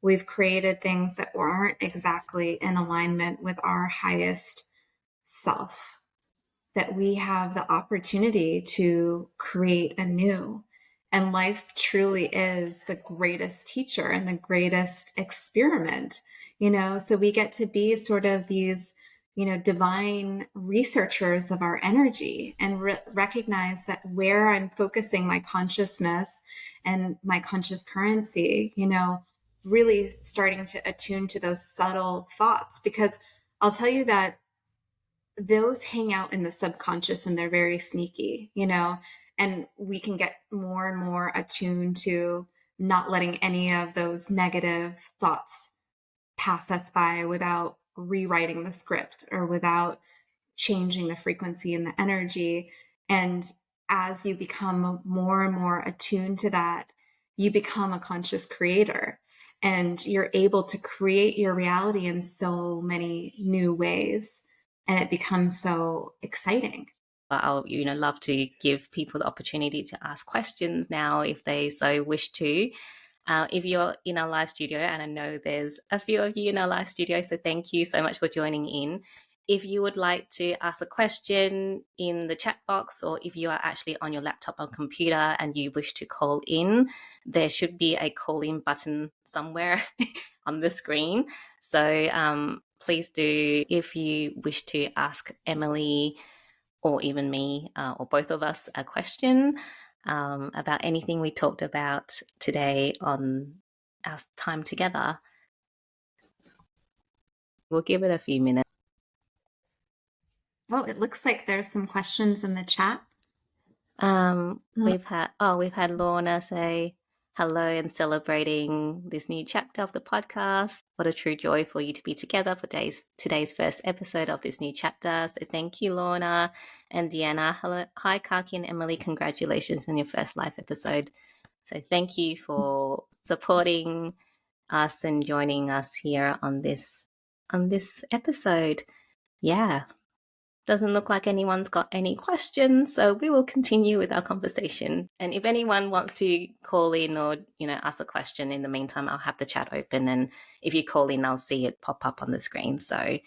B: we've created things that aren't exactly in alignment with our highest self, that we have the opportunity to create anew. And life truly is the greatest teacher and the greatest experiment, so we get to be sort of these, divine researchers of our energy, and recognize that where I'm focusing my consciousness and my conscious currency, really starting to attune to those subtle thoughts. Because I'll tell you that those hang out in the subconscious, and they're very sneaky, and we can get more and more attuned to not letting any of those negative thoughts pass us by without rewriting the script, or without changing the frequency and the energy. And as you become more and more attuned to that, you become a conscious creator, and you're able to create your reality in so many new ways. And it becomes so exciting.
A: I'll love to give people the opportunity to ask questions now if they so wish to. If you're in our live studio, and I know there's a few of you in our live studio, so thank you so much for joining in. If you would like to ask a question in the chat box, or if you are actually on your laptop or computer and you wish to call in, there should be a call in button somewhere on the screen. So please do, if you wish to ask Emily or even me or both of us a question about anything we talked about today on our time together. We'll give it a few minutes.
B: Oh, it looks like there's some questions in the chat.
A: We've had Lorna say hello and celebrating this new chapter of the podcast. What a true joy for you to be together for today's first episode of this new chapter. So thank you, Lorna. And Deanna, hello, hi, Kaki and Emily. Congratulations on your first live episode. So thank you for supporting us and joining us here on this episode. Yeah. Doesn't look like anyone's got any questions, so we will continue with our conversation. And if anyone wants to call in or, ask a question in the meantime, I'll have the chat open. And if you call in, I'll see it pop up on the screen. So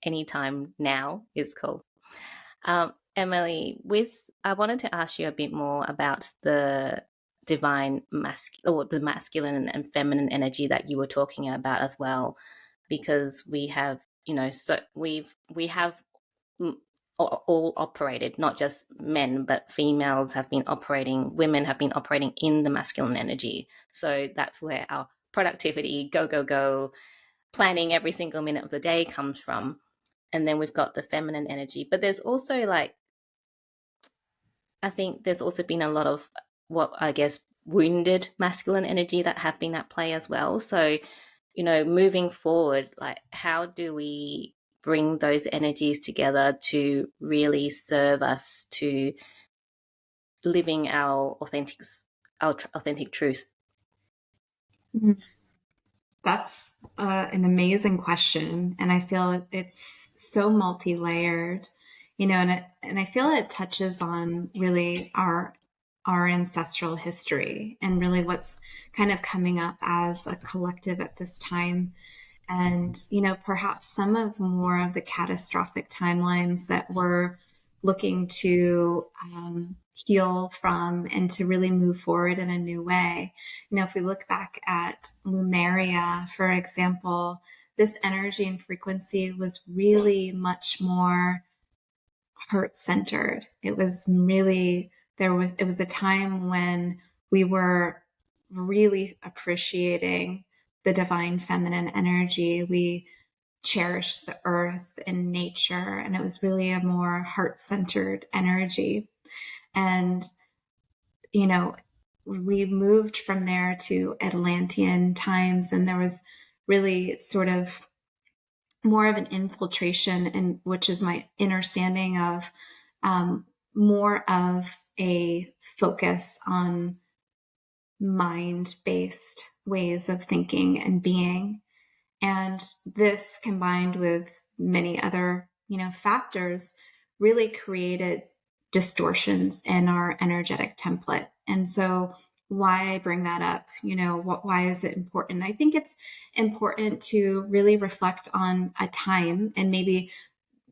A: anytime now is cool. Emily, I wanted to ask you a bit more about the divine the masculine and feminine energy that you were talking about as well, because we have, we have all operated, not just men, but females have been operating, women have been operating in the masculine energy. So that's where our productivity, go, planning every single minute of the day comes from. And then we've got the feminine energy. But there's also I think there's also been a lot of what I guess wounded masculine energy that have been at play as well. So, moving forward, how do we bring those energies together to really serve us to living our authentic truth?
B: That's an amazing question, and I feel it's so multi-layered, and I feel it touches on really our ancestral history and really what's kind of coming up as a collective at this time. And, perhaps some of more of the catastrophic timelines that we're looking to heal from and to really move forward in a new way. If we look back at Lemuria, for example, this energy and frequency was really much more heart-centered. It was really, it was a time when we were really appreciating the divine feminine energy. We cherished the earth and nature, and it was really a more heart-centered energy. And, we moved from there to Atlantean times, and there was really sort of more of an infiltration, and which is my understanding of more of a focus on mind-based ways of thinking and being. And this, combined with many other, factors, really created distortions in our energetic template. And so why I bring that up, why is it important? I think it's important to really reflect on a time, and maybe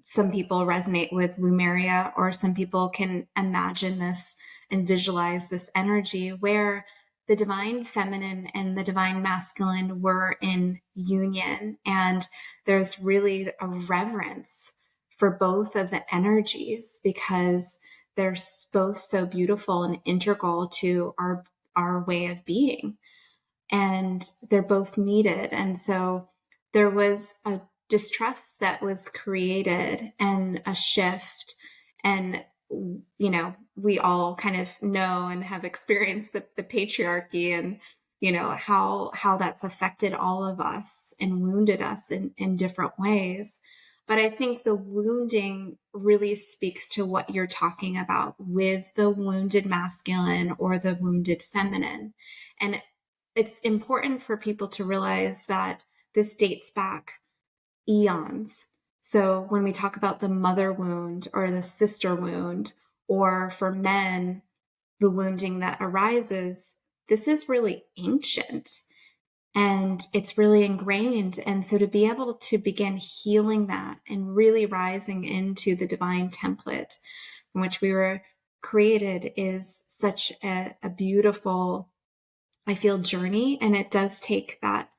B: some people resonate with Lemuria, or some people can imagine this and visualize this energy where the divine feminine and the divine masculine were in union. And there's really a reverence for both of the energies, because they're both so beautiful and integral to our way of being. And they're both needed. And so there was a distrust that was created and a shift. And, we all kind of know and have experienced the patriarchy, and, how that's affected all of us and wounded us in different ways. But I think the wounding really speaks to what you're talking about with the wounded masculine or the wounded feminine. And it's important for people to realize that this dates back eons. So when we talk about the mother wound or the sister wound, or for men, the wounding that arises, this is really ancient and it's really ingrained. And so to be able to begin healing that and really rising into the divine template from which we were created is such a beautiful, I feel, journey. And it does take that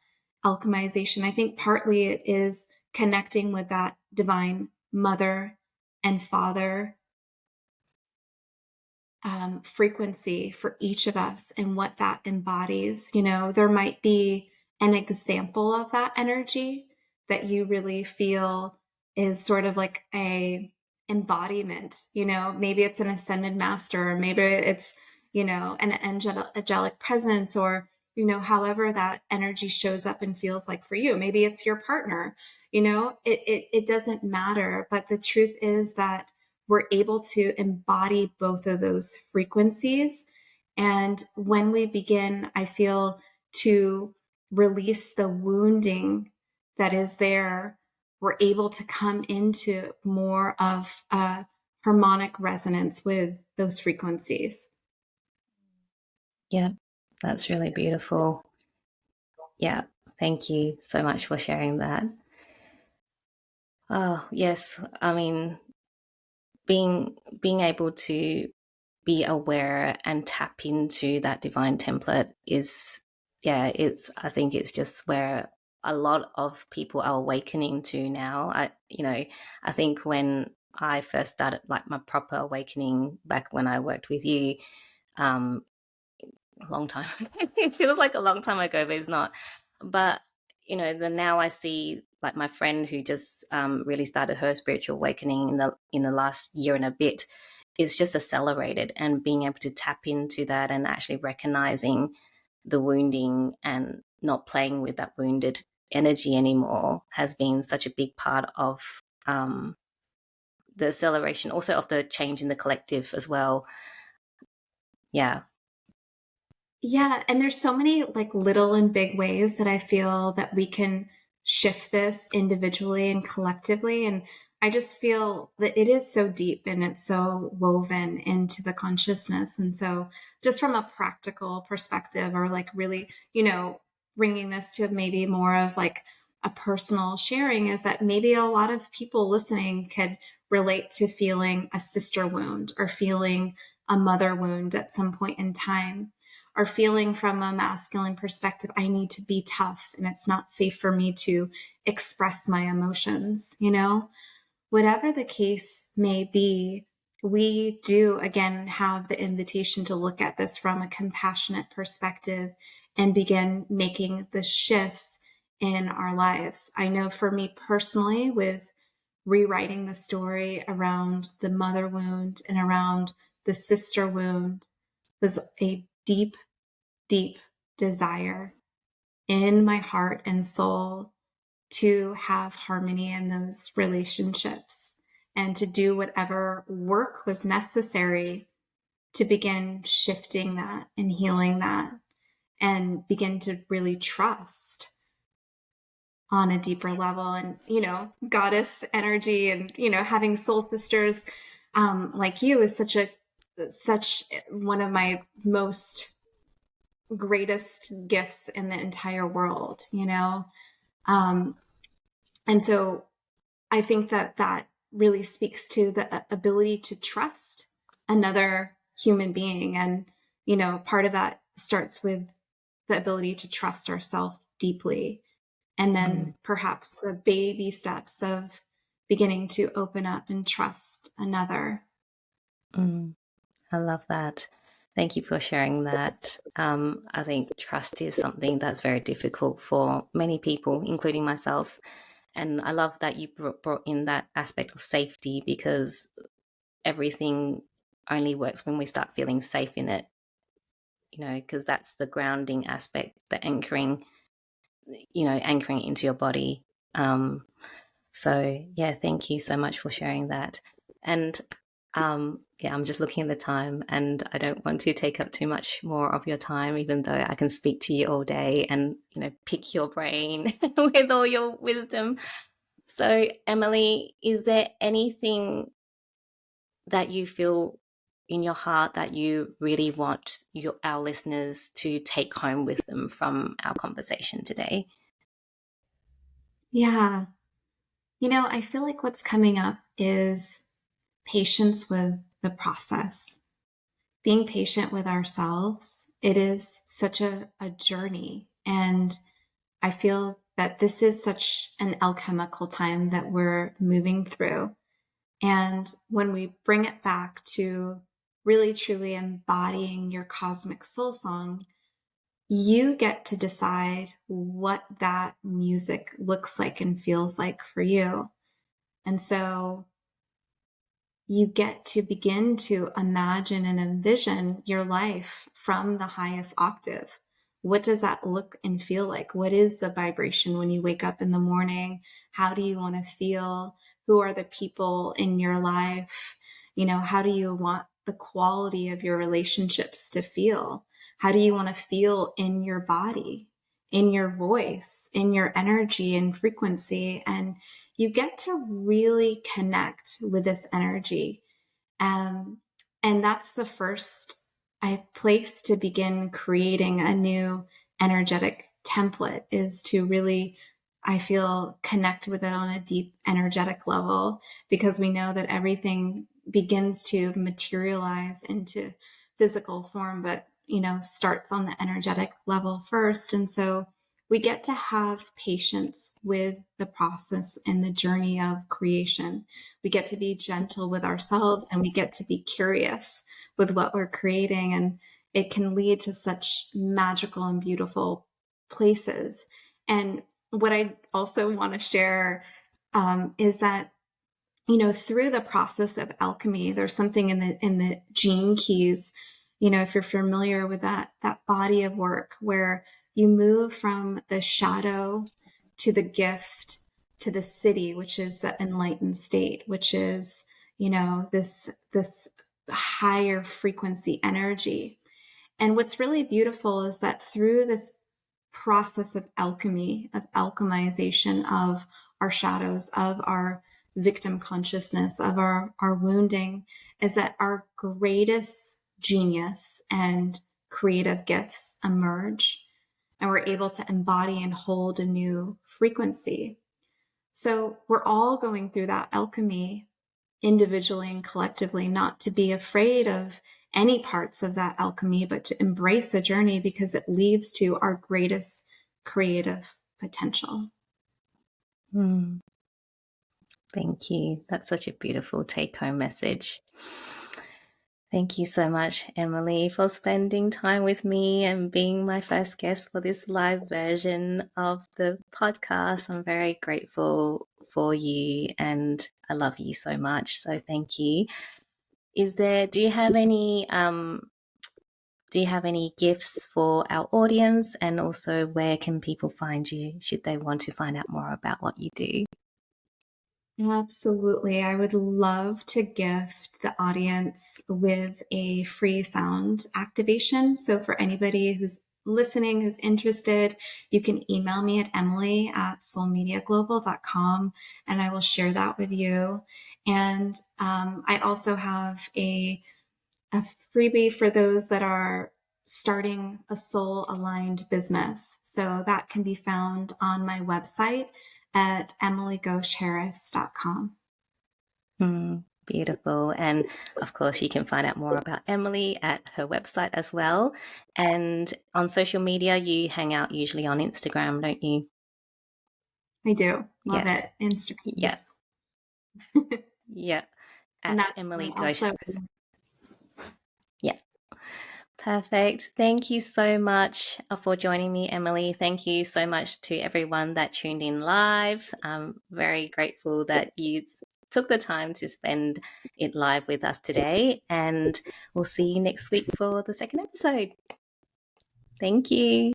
B: alchemization. I think partly it is connecting with that divine mother and father frequency for each of us and what that embodies. You know, there might be an example of that energy that you really feel is sort of like a embodiment. You know, maybe it's an ascended master, or maybe it's, you know, an angelic presence, or, you know, however that energy shows up and feels like for you. Maybe it's your partner. You know, it doesn't matter. But the truth is that we're able to embody both of those frequencies. And when we begin, I feel, to release the wounding that is there, we're able to come into more of a harmonic resonance with those frequencies.
A: Yeah, that's really beautiful. Yeah, thank you so much for sharing that. Oh, yes. I mean, being able to be aware and tap into that divine template is, yeah, I think it's just where a lot of people are awakening to now. I think when I first started like my proper awakening back when I worked with you, um, a long time. It feels like a long time ago, but it's not. But the now I see like my friend who just really started her spiritual awakening in the last year and a bit is just accelerated, and being able to tap into that and actually recognizing the wounding and not playing with that wounded energy anymore has been such a big part of the acceleration, also of the change in the collective as well. Yeah.
B: Yeah, and there's so many like little and big ways that I feel that we can shift this individually and collectively. And I just feel that it is so deep and it's so woven into the consciousness. And so just from a practical perspective, or like really, bringing this to maybe more of like a personal sharing, is that maybe a lot of people listening could relate to feeling a sister wound or feeling a mother wound at some point in time, or feeling from a masculine perspective, I need to be tough and it's not safe for me to express my emotions, whatever the case may be. We do again have the invitation to look at this from a compassionate perspective and begin making the shifts in our lives. I know for me personally, with rewriting the story around the mother wound and around the sister wound, was a deep desire in my heart and soul to have harmony in those relationships and to do whatever work was necessary to begin shifting that and healing that and begin to really trust on a deeper level. And, goddess energy and, having soul sisters like you is such one of my most greatest gifts in the entire world, and so I think that really speaks to the ability to trust another human being. And, part of that starts with the ability to trust ourselves deeply. And then perhaps the baby steps of beginning to open up and trust another.
A: I love that. Thank you for sharing that. I think trust is something that's very difficult for many people, including myself. And I love that you brought in that aspect of safety, because everything only works when we start feeling safe in it, because that's the grounding aspect, the anchoring into your body. So yeah, thank you so much for sharing that. And yeah, I'm just looking at the time, and I don't want to take up too much more of your time, even though I can speak to you all day and, you know, pick your brain with all your wisdom. So, Emily, is there anything that you feel in your heart that you really want our listeners to take home with them from our conversation today?
B: Yeah. I feel like what's coming up is patience with the process, being patient with ourselves. It is such a journey. And I feel that this is such an alchemical time that we're moving through. And when we bring it back to really truly embodying your cosmic soul song, you get to decide what that music looks like and feels like for you. And so you get to begin to imagine and envision your life from the highest octave. What does that look and feel like? What is the vibration when you wake up in the morning? How do you want to feel? Who are the people in your life? How do you want the quality of your relationships to feel? How do you want to feel in your body, in your voice, in your energy and frequency? And you get to really connect with this energy. And that's the first place to begin creating a new energetic template, is to really, I feel, connect with it on a deep energetic level, because we know that everything begins to materialize into physical form, but starts on the energetic level first. And so we get to have patience with the process and the journey of creation. We get to be gentle with ourselves, and we get to be curious with what we're creating. And it can lead to such magical and beautiful places. And what I also want to share is that, through the process of alchemy, there's something in the gene keys, if you're familiar with that body of work, where you move from the shadow to the gift to the city, which is the enlightened state, which is, this higher frequency energy. And what's really beautiful is that through this process of alchemy, of alchemization of our shadows, of our victim consciousness, of our wounding, is that our greatest genius and creative gifts emerge, and we're able to embody and hold a new frequency. So we're all going through that alchemy individually and collectively, not to be afraid of any parts of that alchemy, but to embrace the journey, because it leads to our greatest creative potential.
A: Thank you. That's such a beautiful take-home message. Thank you so much, Emily, for spending time with me and being my first guest for this live version of the podcast. I'm very grateful for you, and I love you so much. So thank you. Do you have any gifts for our audience, and also where can people find you should they want to find out more about what you do?
B: Absolutely. I would love to gift the audience with a free sound activation. So for anybody who's listening, who's interested, you can email me at emily@soulmediaglobal.com, and I will share that with you. And I also have a freebie for those that are starting a soul aligned business. So that can be found on my website at emilyghosharris.com.
A: Beautiful. And of course, you can find out more about Emily at her website as well. And on social media, you hang out usually on Instagram, don't you?
B: I do. Love it. Instagram.
A: Yeah. Yeah.
B: And
A: At
B: that's
A: Emily Ghosh.
B: also.
A: Yeah. Perfect. Thank you so much for joining me, Emily. Thank you so much to everyone that tuned in live. I'm very grateful that you took the time to spend it live with us today, and we'll see you next week for the second episode. Thank you.